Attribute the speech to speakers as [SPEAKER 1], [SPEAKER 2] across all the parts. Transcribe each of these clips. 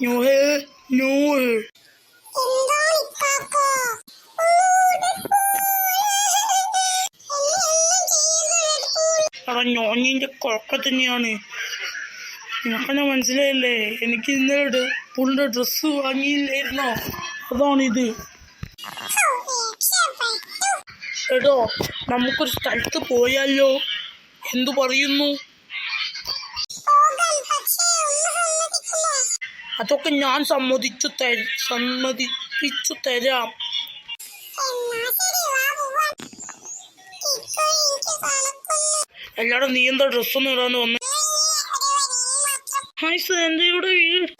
[SPEAKER 1] നോഹേ നോഹേ എടാ ഞാനിന്റെ കുഴപ്പം തന്നെയാണ്. നിനക്കെന്നെ മനസ്സിലായില്ലേ? എനിക്ക് ഇന്നലെ പുള്ളിന്റെ ഡ്രസ്സ് വാങ്ങിയില്ലായിരുന്നോ? അതാണിത്. എടോ നമുക്കൊരു സ്ഥലത്ത് പോയാലോ? എന്തു പറയുന്നു? അതൊക്കെ ഞാൻ സമ്മതിപ്പിച്ചു തരാം. എല്ലാടും നീ എന്താ ഡ്രസ്സൊന്നും ഇടാന്ന് വന്നേ? എന്റെ ഇവിടെ വീട്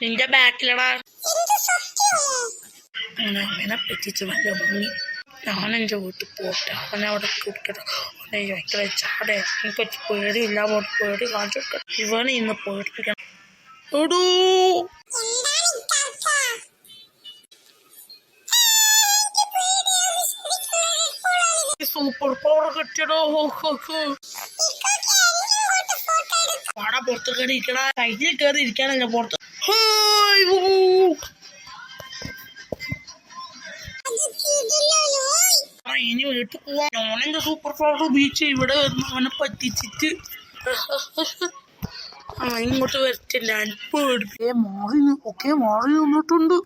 [SPEAKER 1] നിന്റെ ബാക്കിലടാ. അങ്ങനെ പറ്റിച്ച് വല്ല മുങ്ങി. ഞാനെൻ്റെ വീട്ടിൽ പോട്ടെ. അവനവിടെ കുടിക്കട്ടെ. അവനെ ഭയങ്കര ചാടേ. എനിക്ക് പേടിയില്ല. അവനോട് പേടി കാണിച്ചു കൊടുക്കട്ടെ. ഇവനെ ഇന്ന് പേടിപ്പിക്കണം. എടൂ സൂപ്പർ പവർ കിട്ടിയടോ. പാടാ പുറത്ത് കയറി ഇരിക്കണ. സൈറ്റിൽ കയറി ഇരിക്കാനല്ല പുറത്ത്. ഇനി വീട്ടിൽ പോവാ. ഞാനെന്റെ സൂപ്പർ പവർ ഉപയോഗിച്ച് ഇവിടെ വന്ന് അവനെ പറ്റിച്ചിട്ട് അവൻ ഇങ്ങോട്ട് വരത്തില്ല. മാറി നിന്നിട്ടുണ്ട്.